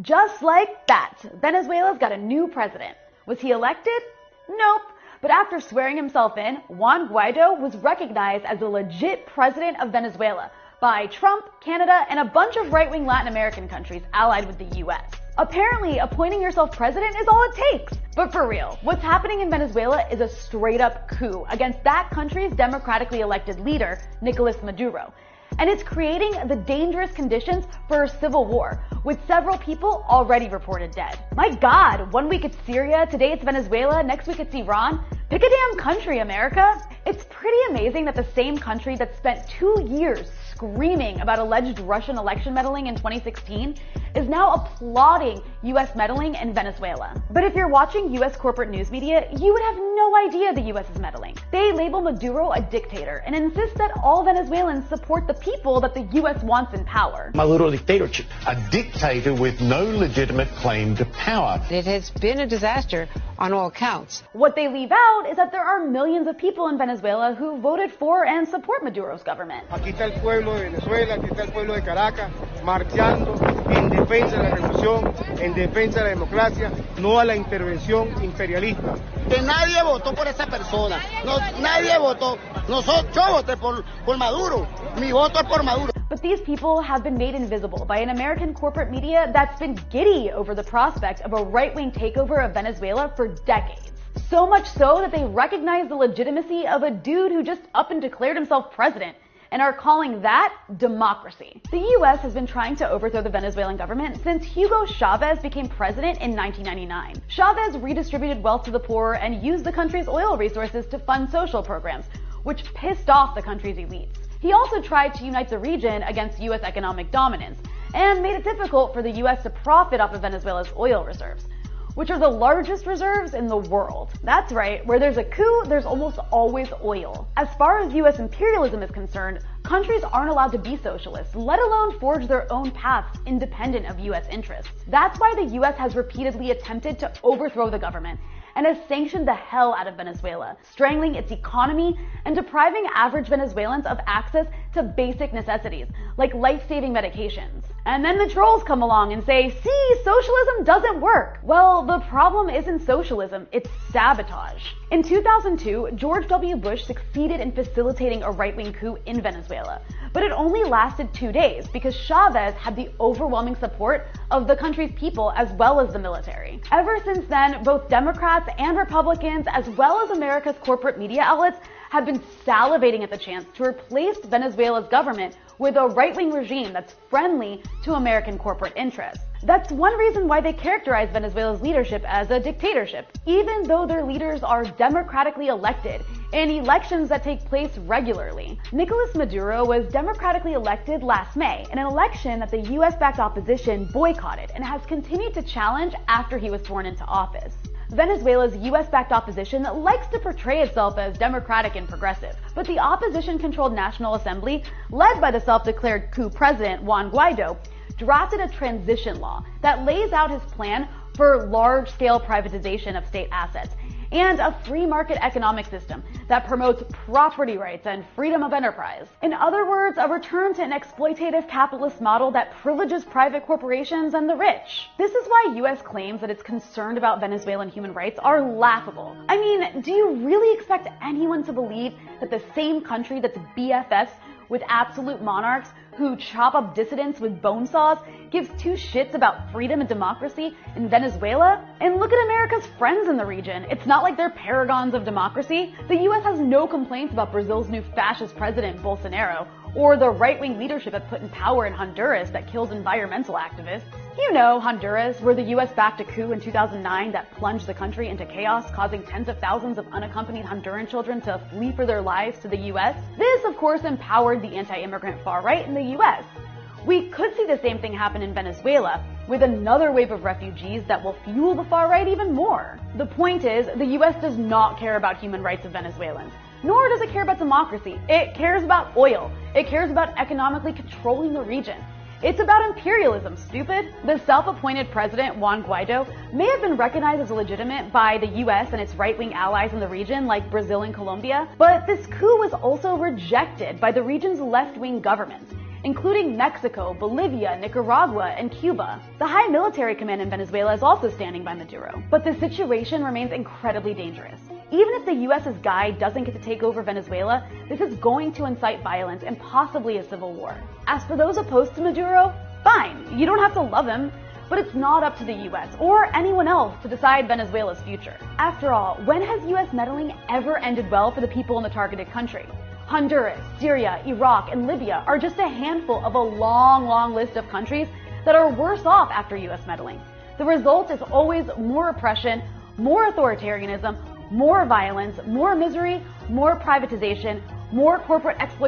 Just like that, Venezuela's got a new president. Was he elected? Nope. But after swearing himself in, Juan Guaido was recognized as the legit president of Venezuela by Trump, Canada, and a bunch of right-wing Latin American countries allied with the US. Apparently, appointing yourself president is all it takes. But for real, what's happening in Venezuela is a straight-up coup against that country's democratically elected leader, Nicolas Maduro. And it's creating the dangerous conditions for a civil war, with several people already reported dead. My God, one week it's Syria, today it's Venezuela, next week it's Iran. Pick a damn country, America. It's pretty amazing that the same country that spent 2 years screaming about alleged Russian election meddling in 2016 is now applauding US meddling in Venezuela. But if you're watching US corporate news media, you would have no idea the US is meddling. They label Maduro a dictator and insist that all Venezuelans support the people that the US wants in power. Maduro dictatorship. A dictator with no legitimate claim to power. It has been a disaster on all counts. What they leave out is that there are millions of people in Venezuela who voted for and support Maduro's government. Aquí está el pueblo de Venezuela, aquí está el pueblo de Caracas, marchando en defensa de la revolución, en defensa de la democracia, no a la intervención imperialista. Que nadie votó por esa persona, no, nadie votó. Yo voté por Maduro, mi voto es por Maduro. But these people have been made invisible by an American corporate media that's been giddy over the prospect of a right-wing takeover of Venezuela for decades. So much so that they recognize the legitimacy of a dude who just up and declared himself president, and are calling that democracy. The US has been trying to overthrow the Venezuelan government since Hugo Chavez became president in 1999. Chavez redistributed wealth to the poor and used the country's oil resources to fund social programs, which pissed off the country's elites. He also tried to unite the region against US economic dominance, and made it difficult for the US to profit off of Venezuela's oil reserves, which are the largest reserves in the world. That's right, where there's a coup, there's almost always oil. As far as US imperialism is concerned, countries aren't allowed to be socialist, let alone forge their own paths independent of US interests. That's why the US has repeatedly attempted to overthrow the government and has sanctioned the hell out of Venezuela, strangling its economy and depriving average Venezuelans of access to basic necessities, like life-saving medications. And then the trolls come along and say, see, socialism doesn't work. Well, the problem isn't socialism, it's sabotage. In 2002, George W. Bush succeeded in facilitating a right-wing coup in Venezuela, but it only lasted 2 days because Chavez had the overwhelming support of the country's people as well as the military. Ever since then, both Democrats and Republicans, as well as America's corporate media outlets, have been salivating at the chance to replace Venezuela's government with a right-wing regime that's friendly to American corporate interests. That's one reason why they characterize Venezuela's leadership as a dictatorship, even though their leaders are democratically elected in elections that take place regularly. Nicolas Maduro was democratically elected last May in an election that the US-backed opposition boycotted and has continued to challenge after he was sworn into office. Venezuela's US-backed opposition likes to portray itself as democratic and progressive, but the opposition-controlled National Assembly, led by the self-declared coup president Juan Guaido, drafted a transition law that lays out his plan for large-scale privatization of state assets and a free market economic system that promotes property rights and freedom of enterprise. In other words, a return to an exploitative capitalist model that privileges private corporations and the rich. This is why US claims that it's concerned about Venezuelan human rights are laughable. I mean, do you really expect anyone to believe that the same country that's BFFs with absolute monarchs who chop up dissidents with bone saws gives two shits about freedom and democracy in Venezuela? And look at America's friends in the region. It's not like they're paragons of democracy. The US has no complaints about Brazil's new fascist president, Bolsonaro, or the right-wing leadership that's put in power in Honduras that kills environmental activists. You know, Honduras, where the US backed a coup in 2009 that plunged the country into chaos, causing tens of thousands of unaccompanied Honduran children to flee for their lives to the US. This, of course, empowered the anti-immigrant far-right in the US. We could see the same thing happen in Venezuela, with another wave of refugees that will fuel the far-right even more. The point is, the US does not care about human rights of Venezuelans. Nor does it care about democracy. It cares about oil. It cares about economically controlling the region. It's about imperialism, stupid. The self-appointed president, Juan Guaido, may have been recognized as legitimate by the US and its right-wing allies in the region, like Brazil and Colombia, but this coup was also rejected by the region's left-wing governments. including Mexico, Bolivia, Nicaragua, and Cuba. The high military command in Venezuela is also standing by Maduro. But the situation remains incredibly dangerous. Even if the US's guide doesn't get to take over Venezuela, this is going to incite violence and possibly a civil war. As for those opposed to Maduro, fine, you don't have to love him, but it's not up to the US or anyone else to decide Venezuela's future. After all, when has US meddling ever ended well for the people in the targeted country? Honduras, Syria, Iraq, and Libya are just a handful of a long list of countries that are worse off after US meddling. The result is always more oppression, more authoritarianism, more violence, more misery, more privatization, more corporate exploitation.